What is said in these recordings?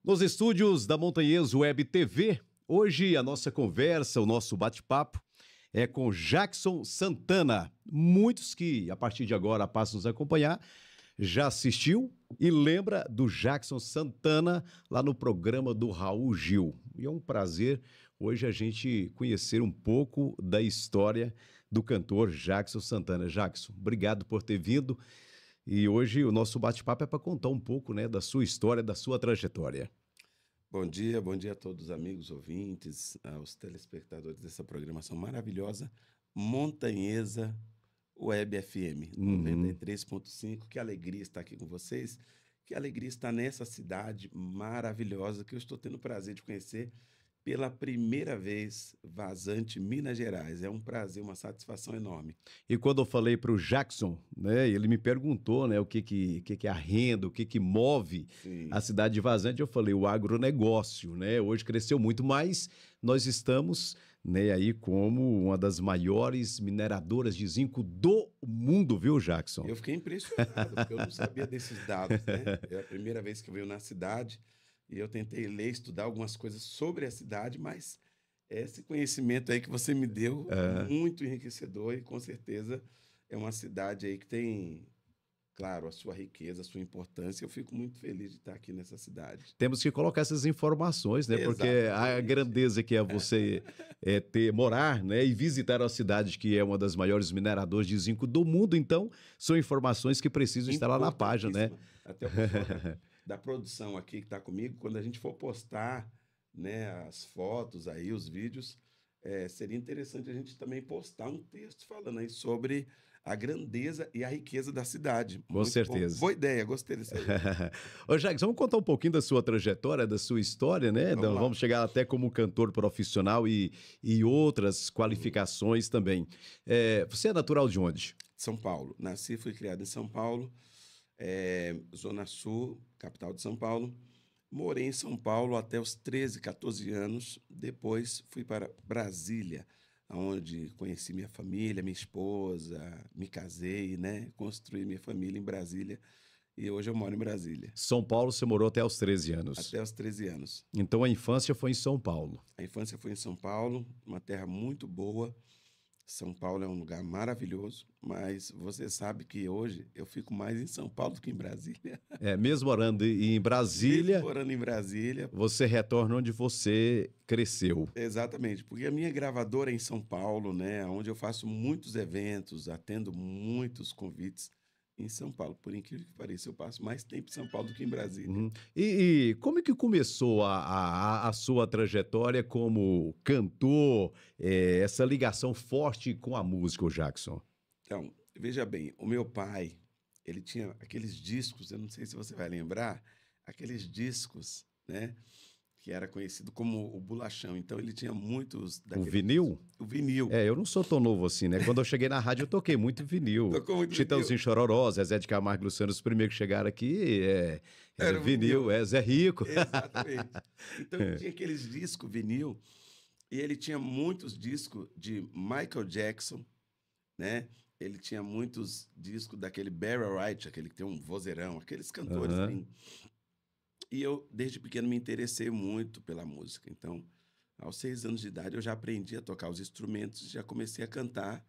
Nos estúdios da Montanhês Web TV, hoje a nossa conversa, o nosso bate-papo é com Jackson Santana. Muitos que a partir de agora passam a nos acompanhar já assistiu e lembra do Jackson Santana lá no programa do Raul Gil. E é um prazer hoje a gente conhecer um pouco da história do cantor Jackson Santana. Jackson, obrigado por ter vindo. E hoje o nosso bate-papo é para contar um pouco, né, da sua história, da sua trajetória. Bom dia a todos os amigos ouvintes, aos telespectadores dessa programação maravilhosa, Montanhesa Web FM 93.5. Que alegria estar aqui com vocês, que alegria estar nessa cidade maravilhosa que eu estou tendo o prazer de conhecer pela primeira vez, Vazante, Minas Gerais. É um prazer, uma satisfação enorme. E quando eu falei para o Jackson, né, ele me perguntou, né, o que é a renda, o que move a cidade de Vazante. Eu falei, o agronegócio, né? Hoje cresceu muito, mas nós estamos, né, aí como uma das maiores mineradoras de zinco do mundo, viu, Jackson? Eu fiquei impressionado, porque eu não sabia desses dados, né? É a primeira vez que eu venho na cidade. E eu tentei ler, estudar algumas coisas sobre a cidade, mas esse conhecimento aí que você me deu é muito enriquecedor e com certeza é uma cidade aí que tem, claro, a sua riqueza, a sua importância. Eu fico muito feliz de estar aqui nessa cidade. Temos que colocar essas informações, né? Porque a grandeza que é você morar, né, e visitar a cidade que é uma das maiores mineradoras de zinco do mundo, então são informações que precisam estar lá na página, né? Até o pessoal da produção aqui que está comigo, quando a gente for postar, né, as fotos aí, os vídeos, seria interessante a gente também postar um texto falando aí sobre a grandeza e a riqueza da cidade. Com certeza. Boa ideia, gostei dessa ideia. Ô, Jackson, vamos contar um pouquinho da sua trajetória, da sua história, né? Vamos chegar até como cantor profissional e outras qualificações também. Você é natural de onde? São Paulo. Nasci e fui criado em São Paulo. Zona Sul, capital de São Paulo. Morei em São Paulo até os 13, 14 anos. Depois fui para Brasília, onde conheci minha família, minha esposa, me casei, né? Construí minha família em Brasília e hoje eu moro em Brasília. São Paulo você morou até os 13 anos? Até os 13 anos. Então a infância foi em São Paulo? A infância foi em São Paulo, uma terra muito boa. São Paulo é um lugar maravilhoso, mas você sabe que hoje eu fico mais em São Paulo do que em Brasília. Mesmo morando em Brasília... Mesmo morando em Brasília... Você retorna onde você cresceu. Exatamente, porque a minha gravadora é em São Paulo, né, onde eu faço muitos eventos, atendo muitos convites em São Paulo. Por incrível que pareça, eu passo mais tempo em São Paulo do que em Brasília. E como é que começou a sua trajetória como cantor, essa ligação forte com a música, o Jackson? Então, veja bem, o meu pai, ele tinha aqueles discos, eu não sei se você vai lembrar, aqueles discos, né, que era conhecido como o bolachão. Então, ele tinha muitos... O vinil? O vinil. Eu não sou tão novo assim, né? Quando eu cheguei na rádio, eu toquei muito vinil. Tocou muito Chitãozinho Chororó, Zezé de Camargo e Luciano, os primeiros que chegaram aqui, era vinil, Zé Rico. Exatamente. Então, ele tinha aqueles discos vinil, e ele tinha muitos discos de Michael Jackson, né? Ele tinha muitos discos daquele Barry White, aquele que tem um vozeirão, aqueles cantores. E eu, desde pequeno, me interessei muito pela música. Então, aos 6 anos de idade, eu já aprendi a tocar os instrumentos e já comecei a cantar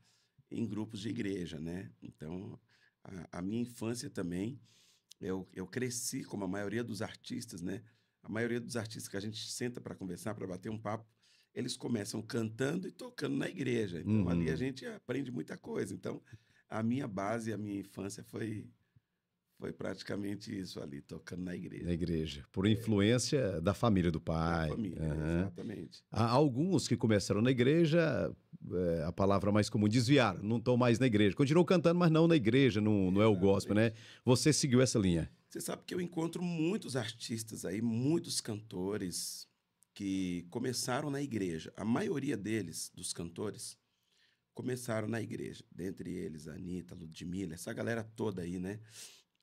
em grupos de igreja, né? Então, a minha infância também, eu cresci como a maioria dos artistas, né? A maioria dos artistas que a gente senta para conversar, para bater um papo, eles começam cantando e tocando na igreja. Então, ali a gente aprende muita coisa. Então, a minha base, a minha infância foi praticamente isso ali, tocando na igreja. Na igreja, por influência da família do pai. Da família, exatamente. Há alguns que começaram na igreja, a palavra mais comum, desviaram, não estão mais na igreja. Continuam cantando, mas não na igreja, não é o gospel, né? Você seguiu essa linha. Você sabe que eu encontro muitos artistas aí, muitos cantores que começaram na igreja. A maioria deles, dos cantores, começaram na igreja. Dentre eles, a Anitta, a Ludmilla, essa galera toda aí, né?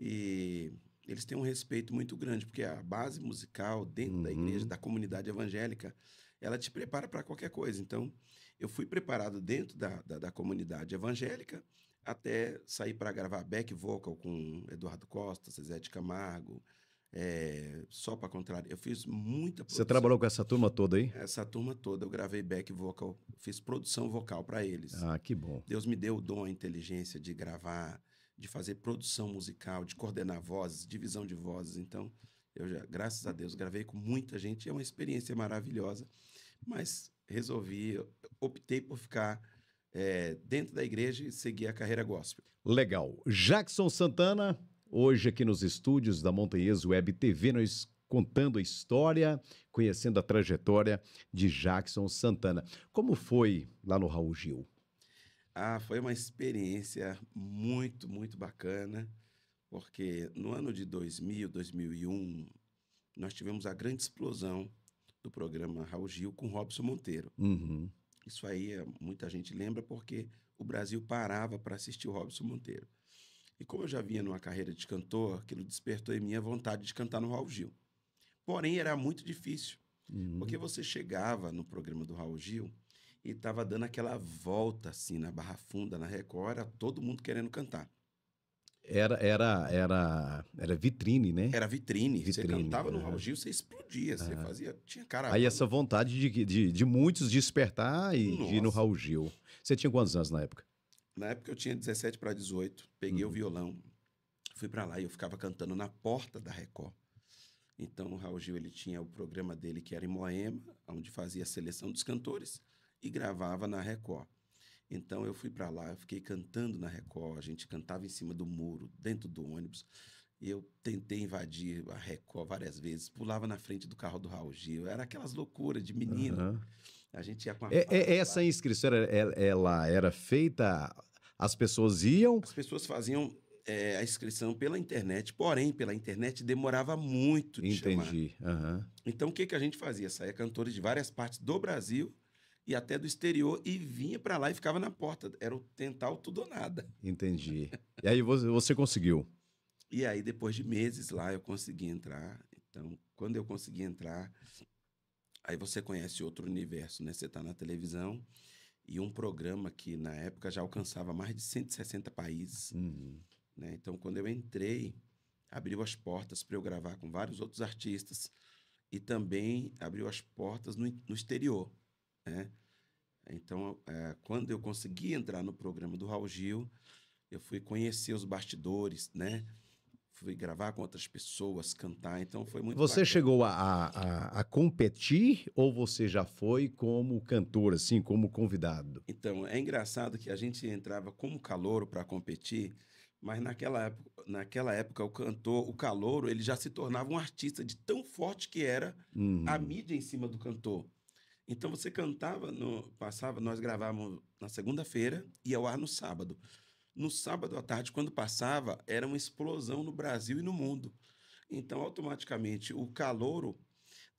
E eles têm um respeito muito grande, porque a base musical dentro da igreja, da comunidade evangélica, ela te prepara para qualquer coisa. Então, eu fui preparado dentro da comunidade evangélica até sair para gravar back vocal com Eduardo Costa, Zezé de Camargo, Só para contrário. Eu fiz muita Você produção. trabalhou com essa turma toda aí? Essa turma toda, eu gravei back vocal, fiz produção vocal para eles. Ah, que bom. Deus me deu o dom, a inteligência de gravar, de fazer produção musical, de coordenar vozes, divisão de vozes. Então, eu já, graças a Deus, gravei com muita gente. É uma experiência maravilhosa, mas optei por ficar dentro da igreja e seguir a carreira gospel. Legal. Jackson Santana, hoje aqui nos estúdios da Montanhês Web TV, nós contando a história, conhecendo a trajetória de Jackson Santana. Como foi lá no Raul Gil? Foi uma experiência muito, muito bacana, porque no ano de 2000, 2001, nós tivemos a grande explosão do programa Raul Gil com Robson Monteiro. Uhum. Isso aí muita gente lembra porque o Brasil parava para assistir o Robson Monteiro. E como eu já vinha numa carreira de cantor, aquilo despertou em mim a vontade de cantar no Raul Gil. Porém, era muito difícil, porque você chegava no programa do Raul Gil e estava dando aquela volta assim na Barra Funda, na Record, era todo mundo querendo cantar. Era vitrine, né? Era vitrine. Você Vitrine, cantava no aham. Raul Gil, você explodia, você fazia, tinha cara. Aí essa vontade de muitos despertar e de ir no Nossa. Raul Gil. Você tinha quantos anos na época? Na época eu tinha 17 para 18, peguei o violão, fui para lá e eu ficava cantando na porta da Record. Então o Raul Gil ele tinha o programa dele que era em Moema, onde fazia a seleção dos cantores e gravava na Record. Então eu fui para lá, eu fiquei cantando na Record, a gente cantava em cima do muro, dentro do ônibus. E eu tentei invadir a Record várias vezes, pulava na frente do carro do Raul Gil, era aquelas loucuras de menino. Aham. A gente ia com a Essa inscrição, ela era feita, as pessoas iam... As pessoas faziam a inscrição pela internet, porém, pela internet demorava muito de chamar. Entendi. Aham. Então, o que a gente fazia? Saía cantores de várias partes do Brasil e até do exterior e vinha para lá e ficava na porta. Era o tentar o tudo ou nada. Entendi. E aí você conseguiu? E aí, depois de meses lá, eu consegui entrar. Então, quando eu consegui entrar, aí você conhece outro universo, né? Você está na televisão e um programa que, na época, já alcançava mais de 160 países. Uhum. Né? Então, quando eu entrei, abriu as portas para eu gravar com vários outros artistas e também abriu as portas no exterior, né? Então, quando eu consegui entrar no programa do Raul Gil, eu fui conhecer os bastidores, né? Fui gravar com outras pessoas, cantar, então foi muito Você bacana. chegou a competir ou você já foi como cantor, assim, como convidado? Então, é engraçado que a gente entrava como calouro para competir, mas naquela época o calouro, ele já se tornava um artista de tão forte que era a mídia em cima do cantor. Então você cantava, nós gravávamos na segunda-feira e ao ar no sábado. No sábado à tarde, quando passava, era uma explosão no Brasil e no mundo. Então, automaticamente, o calouro,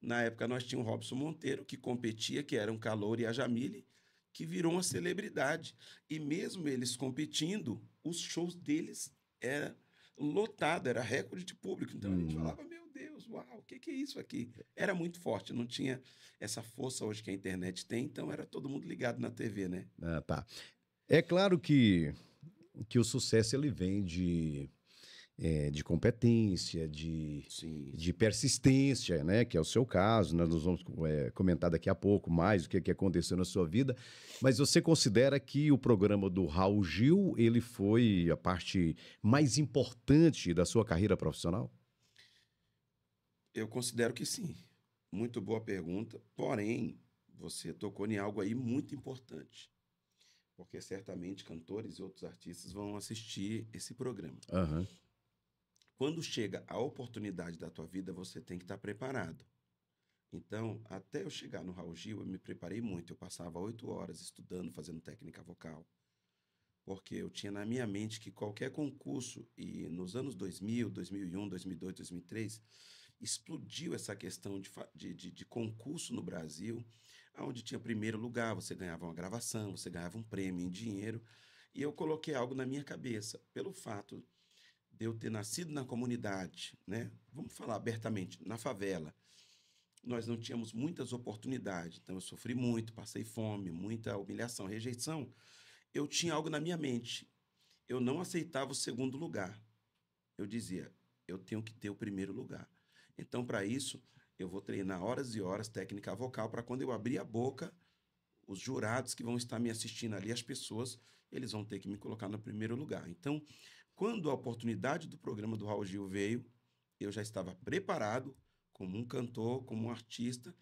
na época nós tínhamos o Robson Monteiro, que competia, que era um calouro, e a Jamile, que virou uma celebridade. E mesmo eles competindo, os shows deles era lotado, era recorde de público. Então a gente falava, meu Deus, uau, o que é isso aqui? Era muito forte, não tinha essa força hoje que a internet tem, então era todo mundo ligado na TV, né? Ah, tá. É claro que o sucesso ele vem de competência, Sim. de persistência, né? Que é o seu caso, né? Nós vamos comentar daqui a pouco mais o que aconteceu na sua vida. Mas você considera que o programa do Raul Gil, ele foi a parte mais importante da sua carreira profissional? Eu considero que sim. Muito boa pergunta. Porém, você tocou em algo aí muito importante. Porque certamente cantores e outros artistas vão assistir esse programa. Aham. Quando chega a oportunidade da tua vida, você tem que estar preparado. Então, até eu chegar no Raul Gil, eu me preparei muito. Eu passava 8 horas estudando, fazendo técnica vocal. Porque eu tinha na minha mente que qualquer concurso, e nos anos 2000, 2001, 2002, 2003, explodiu essa questão de concurso no Brasil, onde tinha primeiro lugar, você ganhava uma gravação, você ganhava um prêmio em dinheiro. E eu coloquei algo na minha cabeça, pelo fato de eu ter nascido na comunidade, né? Vamos falar abertamente, na favela. Nós não tínhamos muitas oportunidades, então eu sofri muito, passei fome, muita humilhação, rejeição. Eu tinha algo na minha mente. Eu não aceitava o segundo lugar. Eu dizia, eu tenho que ter o primeiro lugar. Então, para isso, eu vou treinar horas e horas técnica vocal para quando eu abrir a boca, os jurados que vão estar me assistindo ali, as pessoas, eles vão ter que me colocar no primeiro lugar. Então, quando a oportunidade do programa do Raul Gil veio, eu já estava preparado como um cantor, como um artista.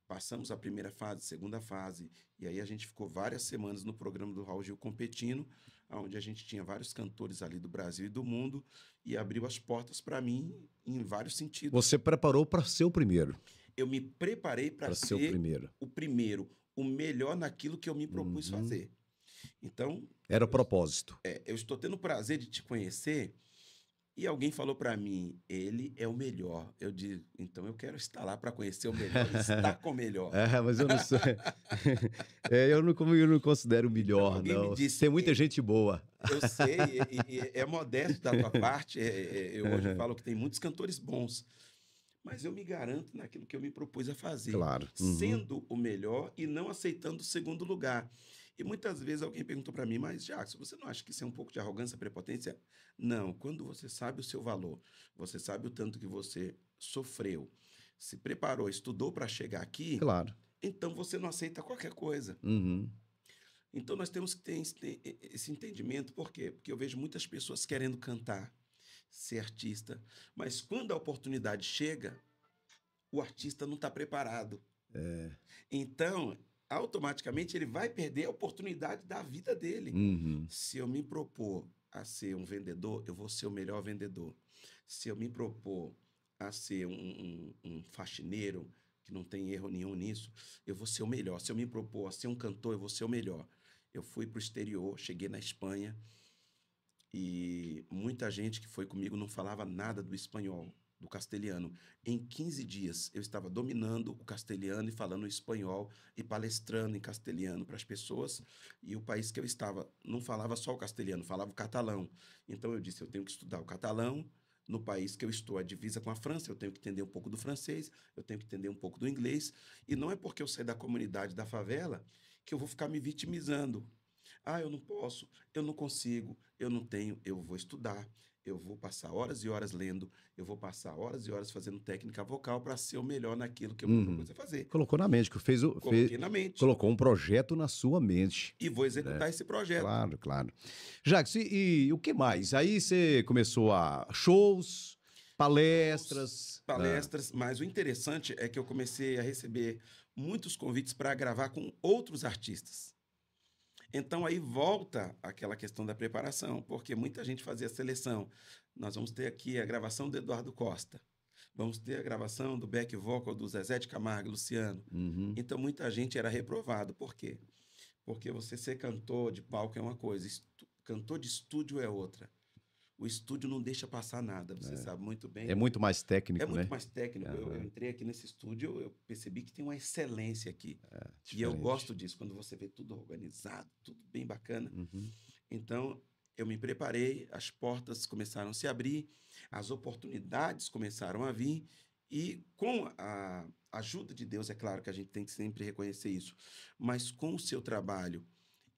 Passamos a primeira fase, segunda fase, e aí a gente ficou várias semanas no programa do Raul Gil competindo, onde a gente tinha vários cantores ali do Brasil e do mundo, e abriu as portas para mim em vários sentidos. Você preparou para ser o primeiro. Eu me preparei para ser o ser primeiro. o primeiro, o melhor naquilo que eu me propus fazer. Então, Era o propósito. eu estou tendo o prazer de te conhecer. E alguém falou para mim, ele é o melhor. Eu digo, então eu quero estar lá para conhecer o melhor e estar com o melhor. Mas eu não sei. Eu não considero o melhor, alguém não. me disse, Tem muita gente boa. Eu sei, e é modesto da tua parte. Eu hoje falo que tem muitos cantores bons. Mas eu me garanto naquilo que eu me propus a fazer. Claro. Sendo o melhor e não aceitando o segundo lugar. E muitas vezes alguém perguntou para mim, mas Jackson, você não acha que isso é um pouco de arrogância, prepotência? Não, quando você sabe o seu valor, você sabe o tanto que você sofreu, se preparou, estudou para chegar aqui, Claro. então você não aceita qualquer coisa. Então nós temos que ter esse entendimento. Por quê? Porque eu vejo muitas pessoas querendo cantar, ser artista, mas quando a oportunidade chega, o artista não está preparado. Então, automaticamente, ele vai perder a oportunidade da vida dele. Se eu me propor a ser um vendedor, eu vou ser o melhor vendedor. Se eu me propor a ser um faxineiro, que não tem erro nenhum nisso, eu vou ser o melhor. Se eu me propor a ser um cantor, eu vou ser o melhor. Eu fui para o exterior, cheguei na Espanha, e muita gente que foi comigo não falava nada do espanhol, do castelhano. Em 15 dias, eu estava dominando o castelhano e falando o espanhol e palestrando em castelhano para as pessoas. E o país que eu estava não falava só o castelhano, falava o catalão. Então eu disse, eu tenho que estudar o catalão. No país que eu estou, a divisa com a França, eu tenho que entender um pouco do francês, eu tenho que entender um pouco do inglês. E não é porque eu saí da comunidade da favela que eu vou ficar me vitimizando. Eu não posso, eu não consigo, eu não tenho. Eu vou estudar, eu vou passar horas e horas lendo, eu vou passar horas e horas fazendo técnica vocal para ser o melhor naquilo que eu me propus a fazer. Colocou na mente, Coloquei na mente. Colocou um projeto na sua mente. E vou executar esse projeto. Claro, claro. Jacques, e o que mais? Aí você começou a shows, palestras. Palestras, mas o interessante é que eu comecei a receber muitos convites para gravar com outros artistas. Então, aí volta aquela questão da preparação, porque muita gente fazia seleção. Nós vamos ter aqui a gravação do Eduardo Costa, vamos ter a gravação do back vocal do Zezé de Camargo e Luciano. Então, muita gente era reprovado. Por quê? Porque você ser cantor de palco é uma coisa, cantor de estúdio é outra. O estúdio não deixa passar nada, você sabe muito bem. É muito mais técnico, né? É muito né? mais técnico. Eu entrei aqui nesse estúdio, eu percebi que tem uma excelência aqui. E eu gosto disso, quando você vê tudo organizado, tudo bem bacana. Então, eu me preparei, as portas começaram a se abrir, as oportunidades começaram a vir, e com a ajuda de Deus, é claro que a gente tem que sempre reconhecer isso, mas com o seu trabalho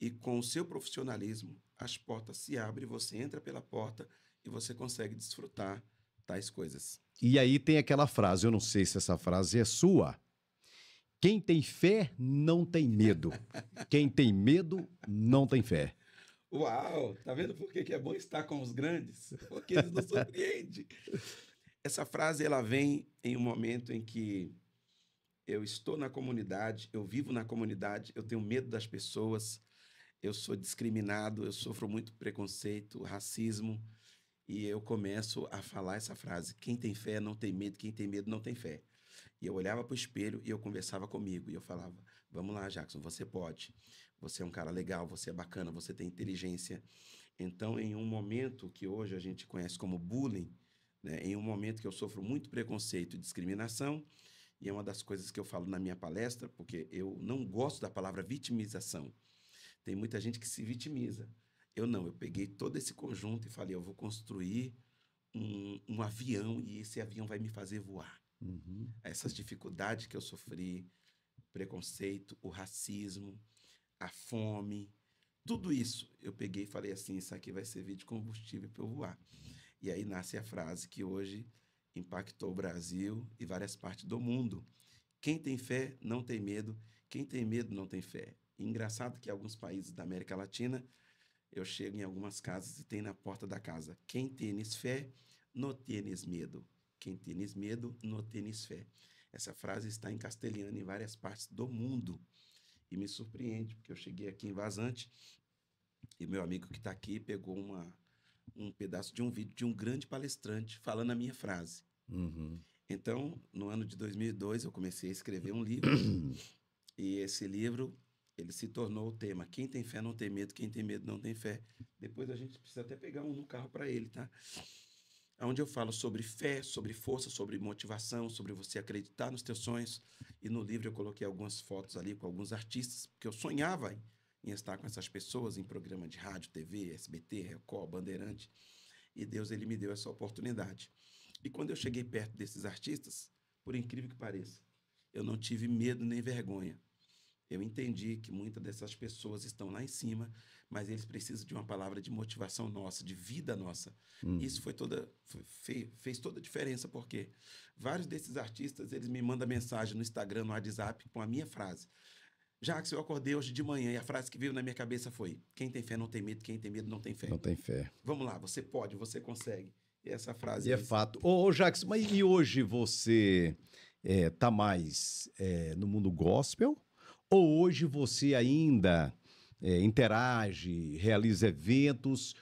e com o seu profissionalismo, as portas se abrem, você entra pela porta e você consegue desfrutar tais coisas. E aí tem aquela frase, eu não sei se essa frase é sua. Quem tem fé não tem medo. Quem tem medo não tem fé. Uau! Tá vendo por que é bom estar com os grandes? Porque eles nos surpreendem. Essa frase, ela vem em um momento em que eu estou na comunidade, eu vivo na comunidade, eu tenho medo das pessoas, eu sou discriminado, eu sofro muito preconceito, racismo, e eu começo a falar essa frase: quem tem fé não tem medo, quem tem medo não tem fé. E eu olhava para o espelho e eu conversava comigo, e eu falava, vamos lá, Jackson, você pode, você é um cara legal, você é bacana, você tem inteligência. Então, em um momento que hoje a gente conhece como bullying, né, em um momento que eu sofro muito preconceito e discriminação, e é uma das coisas que eu falo na minha palestra, porque eu não gosto da palavra vitimização. Tem muita gente que se vitimiza. Eu não, eu peguei todo esse conjunto e falei, eu vou construir um avião e esse avião vai me fazer voar. Essas dificuldades que eu sofri, preconceito, o racismo, a fome, tudo isso eu peguei e falei assim, isso aqui vai servir de combustível para eu voar. E aí nasce a frase que hoje, impactou o Brasil e várias partes do mundo. Quem tem fé não tem medo, quem tem medo não tem fé. E engraçado que em alguns países da América Latina, eu chego em algumas casas e tem na porta da casa: quem tienes fé, não tienes medo. Quem tienes medo, não tienes fé. Essa frase está em castelhano em várias partes do mundo. E me surpreende, porque eu cheguei aqui em Vazante e meu amigo que está aqui pegou um pedaço de um vídeo de um grande palestrante falando a minha frase. Uhum. Então, no ano de 2002, eu comecei a escrever um livro e esse livro, ele se tornou o tema: quem tem fé não tem medo, quem tem medo não tem fé. Depois a gente precisa até pegar um no carro para ele, tá? Onde eu falo sobre fé, sobre força, sobre motivação, sobre você acreditar nos teus sonhos. E no livro eu coloquei algumas fotos ali com alguns artistas, porque eu sonhava em estar com essas pessoas em programa de rádio, TV, SBT, Record, Bandeirante. E Deus, ele me deu essa oportunidade. E quando eu cheguei perto desses artistas, por incrível que pareça, eu não tive medo nem vergonha. Eu entendi que muitas dessas pessoas estão lá em cima, mas eles precisam de uma palavra de motivação nossa, de vida nossa. Isso fez toda a diferença, porque vários desses artistas, eles me mandam mensagem no Instagram, no WhatsApp, com a minha frase. Jacques, eu acordei hoje de manhã e a frase que veio na minha cabeça foi: quem tem fé não tem medo, quem tem medo não tem fé. Não tem fé. Vamos lá, você pode, você consegue. E essa frase E é fato. Ô, Jacques, mas e hoje você tá mais no mundo gospel? Ou hoje você ainda interage, realiza eventos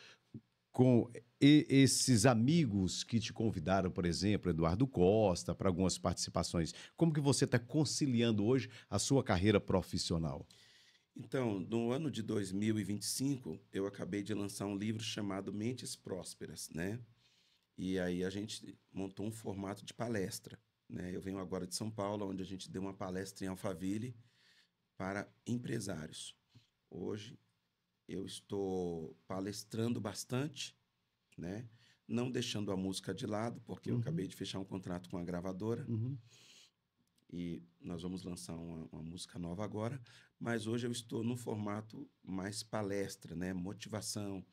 com esses amigos que te convidaram, por exemplo, Eduardo Costa, para algumas participações? Como que você está conciliando hoje a sua carreira profissional? Então, no ano de 2025, eu acabei de lançar um livro chamado Mentes Prósperas, né? E aí a gente montou um formato de palestra, né? Eu venho agora de São Paulo, onde a gente deu uma palestra em Alphaville para empresários. Hoje eu estou palestrando bastante, né? Não deixando a música de lado, porque eu acabei de fechar um contrato com a gravadora e nós vamos lançar uma música nova agora, mas hoje eu estou num formato mais palestra, né? Motivação,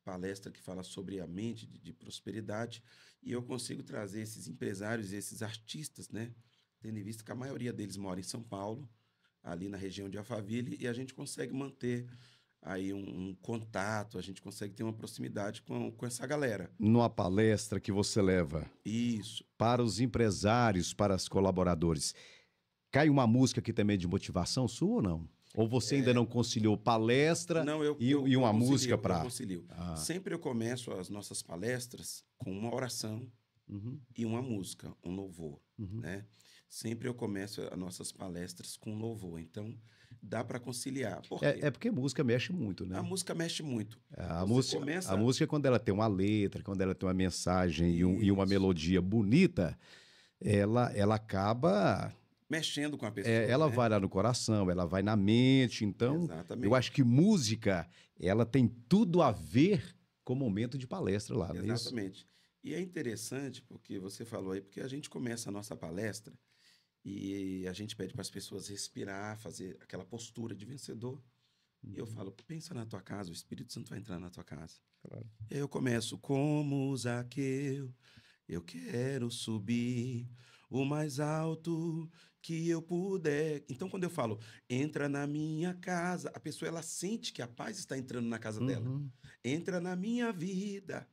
palestra que fala sobre a mente de prosperidade, e eu consigo trazer esses empresários, esses artistas, né? Tendo em vista que a maioria deles mora em São Paulo, ali na região de Alphaville, e a gente consegue manter aí um contato, a gente consegue ter uma proximidade com essa galera. Numa palestra que você leva Isso. para os empresários, para os colaboradores, cai uma música aqui também de motivação sua ou não? Ou você ainda não conciliou palestra Não, e uma concilio, música eu para... concilio. Sempre eu começo as nossas palestras com uma oração e uma música, um louvor, né? Sempre eu começo as nossas palestras com louvor, então dá para conciliar. Por quê? É porque música mexe muito, A né? música mexe muito. A Você música, quando ela tem uma letra, quando ela tem uma mensagem e uma Isso. melodia bonita, ela acaba... mexendo com a pessoa, ela né? vai lá no coração, ela vai na mente. Então, Exatamente. eu acho que música, ela tem tudo a ver com o momento de palestra lá, não é isso? Exatamente. E é interessante porque você falou aí, porque a gente começa a nossa palestra e a gente pede para as pessoas respirar, fazer aquela postura de vencedor. E eu falo: pensa na tua casa, o Espírito Santo vai entrar na tua casa. Claro. E aí eu começo: como Zaqueu, eu quero subir o mais alto que eu puder. Então, quando eu falo, entra na minha casa, a pessoa, ela sente que a paz está entrando na casa dela. Entra na minha vida,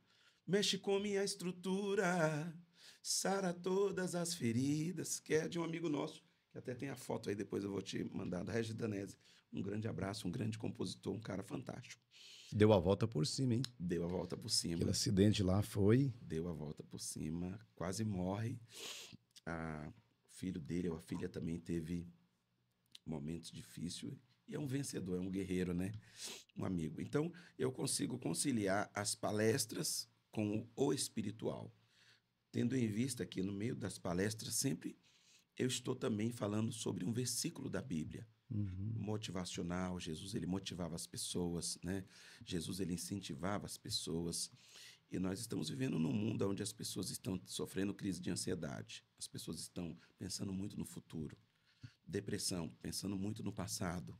mexe com minha estrutura, sara todas as feridas, que é de um amigo nosso, que até tem a foto aí, depois eu vou te mandar, da Regis Danese. Um grande abraço, um grande compositor, um cara fantástico. Deu a volta por cima, hein? Deu a volta por cima. Aquele acidente lá foi... Deu a volta por cima, quase morre. O filho dele, ou a filha, também teve momentos difíceis. E é um vencedor, é um guerreiro, né? Um amigo. Então, eu consigo conciliar as palestras com o espiritual. Tendo em vista que no meio das palestras, sempre eu estou também falando sobre um versículo da Bíblia. Motivacional. Jesus, ele motivava as pessoas, né? Jesus, ele incentivava as pessoas. E nós estamos vivendo num mundo onde as pessoas estão sofrendo crise de ansiedade. As pessoas estão pensando muito no futuro. Depressão, pensando muito no passado,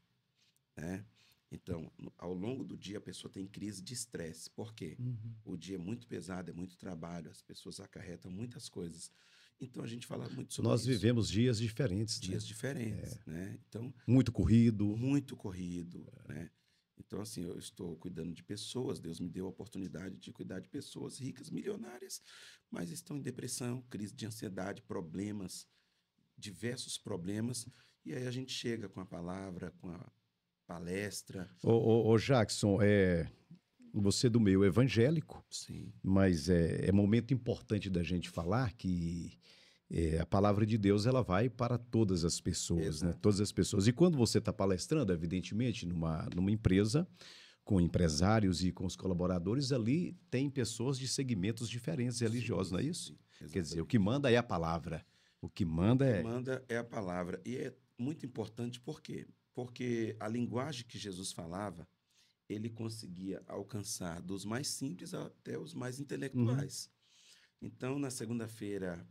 né? Então, ao longo do dia, a pessoa tem crise de estresse. Por quê? Uhum. O dia é muito pesado, é muito trabalho, as pessoas acarretam muitas coisas. Então, a gente fala muito sobre Nós isso. vivemos dias diferentes, né? Dias diferentes, né? Então, Muito corrido. muito corrido, né? Então, assim, eu estou cuidando de pessoas, Deus me deu a oportunidade de cuidar de pessoas ricas, milionárias, mas estão em depressão, crise de ansiedade, problemas, diversos problemas, e aí a gente chega com a palavra, com a palestra, Ô, Jackson, você é do meio evangélico, sim, mas é momento importante da gente falar que a palavra de Deus ela vai para todas as pessoas, né? exato, Todas as pessoas. E quando você está palestrando, evidentemente, numa empresa, com empresários e com os colaboradores, ali tem pessoas de segmentos diferentes religiosos, sim, não é isso? sim, Quer dizer, o exatamente. que manda é a palavra. O que manda O que é. manda é a palavra, e é muito importante por quê? Porque a linguagem que Jesus falava, ele conseguia alcançar dos mais simples até os mais Uhum. intelectuais. Então, na segunda-feira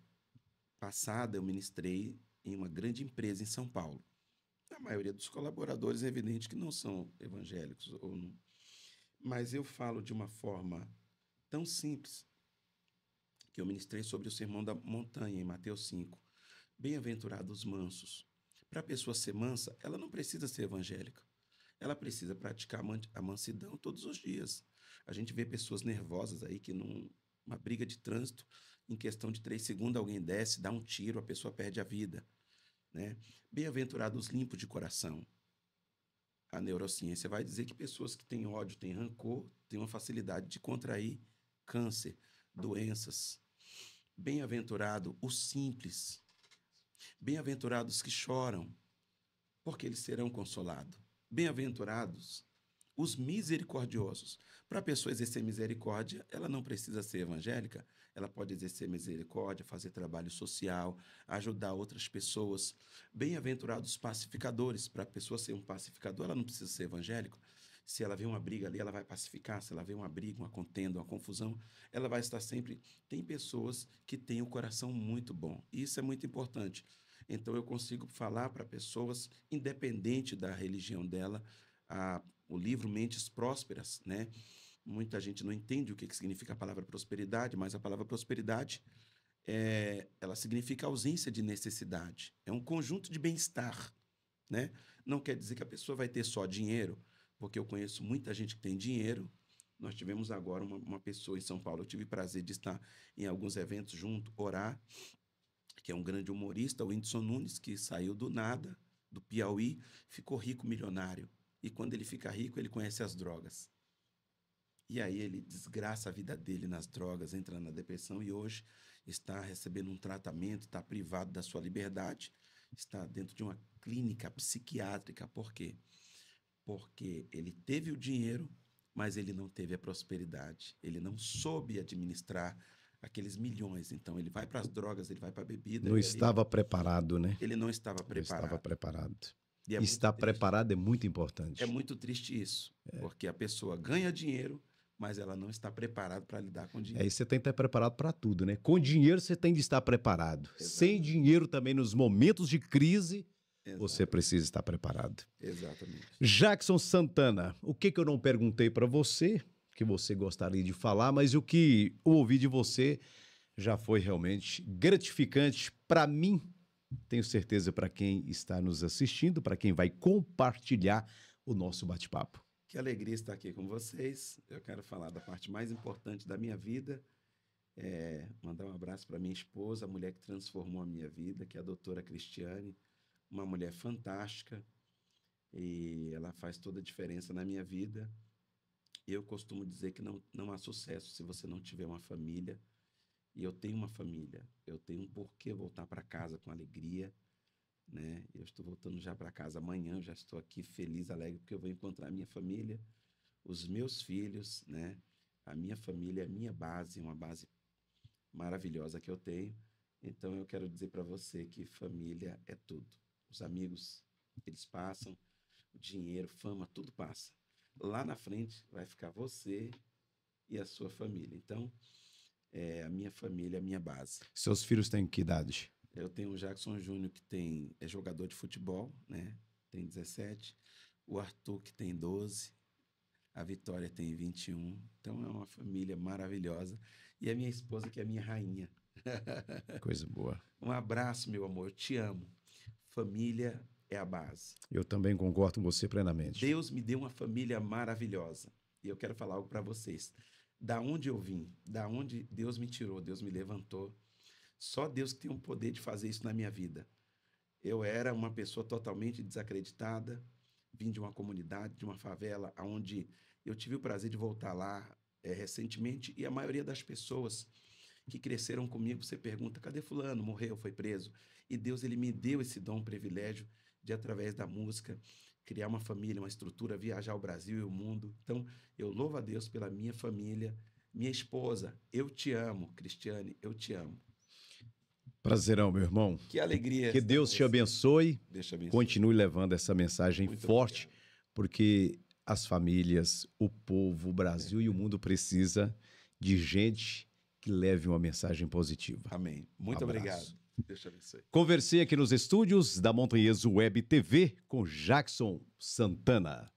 passada, eu ministrei em uma grande empresa em São Paulo. A maioria dos colaboradores é evidente que não são evangélicos, ou não, mas eu falo de uma forma tão simples que eu ministrei sobre o Sermão da Montanha, em Mateus 5. Bem-aventurados os mansos. Para a pessoa ser mansa, ela não precisa ser evangélica. Ela precisa praticar a mansidão todos os dias. A gente vê pessoas nervosas aí que numa briga de trânsito, em questão de 3 segundos, alguém desce, dá um tiro, a pessoa perde a vida, né? Bem-aventurados limpos de coração. A neurociência vai dizer que pessoas que têm ódio, têm rancor, têm uma facilidade de contrair câncer, doenças. Bem-aventurado os simples. Bem-aventurados que choram, porque eles serão consolados. Bem-aventurados os misericordiosos. Para a pessoa exercer misericórdia, ela não precisa ser evangélica, ela pode exercer misericórdia, fazer trabalho social, ajudar outras pessoas. Bem-aventurados pacificadores. Para a pessoa ser um pacificador, ela não precisa ser evangélico. Se ela vê uma briga ali, ela vai pacificar. Se ela vê uma briga, uma contenda, uma confusão, ela vai estar sempre. Tem pessoas que têm o coração muito bom. E isso é muito importante. Então, eu consigo falar para pessoas, independente da religião dela, o livro Mentes Prósperas, né? Muita gente não entende o que significa a palavra prosperidade, mas a palavra prosperidade ela significa ausência de necessidade. É um conjunto de bem-estar, né? Não quer dizer que a pessoa vai ter só dinheiro, porque eu conheço muita gente que tem dinheiro. Nós tivemos agora uma pessoa em São Paulo, eu tive o prazer de estar em alguns eventos junto, orar, que é um grande humorista, o Whindersson Nunes, que saiu do nada, do Piauí, ficou rico, milionário. E quando ele fica rico, ele conhece as drogas. E aí ele desgraça a vida dele nas drogas, entra na depressão e hoje está recebendo um tratamento, está privado da sua liberdade, está dentro de uma clínica psiquiátrica. Por quê? Porque ele teve o dinheiro, mas ele não teve a prosperidade. Ele não soube administrar aqueles milhões. Então ele vai para as drogas, ele vai para a bebida Não e ali estava preparado, né? ele não estava Não estava preparado. preparado. E é muito Estar triste. preparado é muito É importante. muito triste isso, porque a pessoa ganha dinheiro, mas ela não está preparada para lidar com Aí dinheiro. você tem que estar preparado para tudo, né? Com dinheiro você tem de estar preparado. Sem Exatamente. dinheiro também nos momentos de crise, você Exatamente. precisa estar preparado. Exatamente. Jackson Santana, o que eu não perguntei para você, que você gostaria de falar, mas o que eu ouvi de você já foi realmente gratificante para mim, tenho certeza para quem está nos assistindo, para quem vai compartilhar o nosso bate-papo. Que alegria estar aqui com vocês. Eu quero falar da parte mais importante da minha vida. Mandar um abraço para minha esposa, a mulher que transformou a minha vida, que é a doutora Cristiane, uma mulher fantástica e ela faz toda a diferença na minha vida. Eu costumo dizer que não há sucesso se você não tiver uma família. E eu tenho uma família, eu tenho um porquê voltar para casa com alegria, né? Eu estou voltando já para casa amanhã, já estou aqui feliz, alegre, porque eu vou encontrar a minha família, os meus filhos, né? A minha família é a minha base, uma base maravilhosa que eu tenho. Então eu quero dizer para você que família é tudo. Os amigos, eles passam, o dinheiro, fama, tudo passa. Lá na frente vai ficar você e a sua família. Então, a minha família é a minha base. Seus filhos têm que idade? Eu tenho o Jackson Júnior, que é jogador de futebol, né? Tem 17. o Arthur, que tem 12, a Vitória tem 21. Então, é uma família maravilhosa. E a minha esposa, que é a minha rainha. Coisa boa. Um abraço, meu amor. Eu te amo. Família é a base. Eu também concordo com você plenamente. Deus me deu uma família maravilhosa. E eu quero falar algo para vocês. Da onde eu vim, da onde Deus me tirou, Deus me levantou. Só Deus que tem o poder de fazer isso na minha vida. Eu era uma pessoa totalmente desacreditada, vim de uma comunidade, de uma favela, onde eu tive o prazer de voltar lá recentemente, e a maioria das pessoas que cresceram comigo, você pergunta, cadê fulano? Morreu, foi preso. E Deus, ele me deu esse dom, privilégio de, através da música, criar uma família, uma estrutura, viajar o Brasil e o mundo. Então, eu louvo a Deus pela minha família, minha esposa. Eu te amo, Cristiane, eu te amo. Prazerão, meu irmão. Que alegria. Que Deus te abençoe. Deus te abençoe. Continue levando essa mensagem Muito forte, obrigado. porque as famílias, o povo, o Brasil e o mundo precisa de gente que leve uma mensagem positiva. Amém. Muito obrigado. Deus te abençoe. Conversei aqui nos estúdios da Montanheso Web TV com Jackson Santana.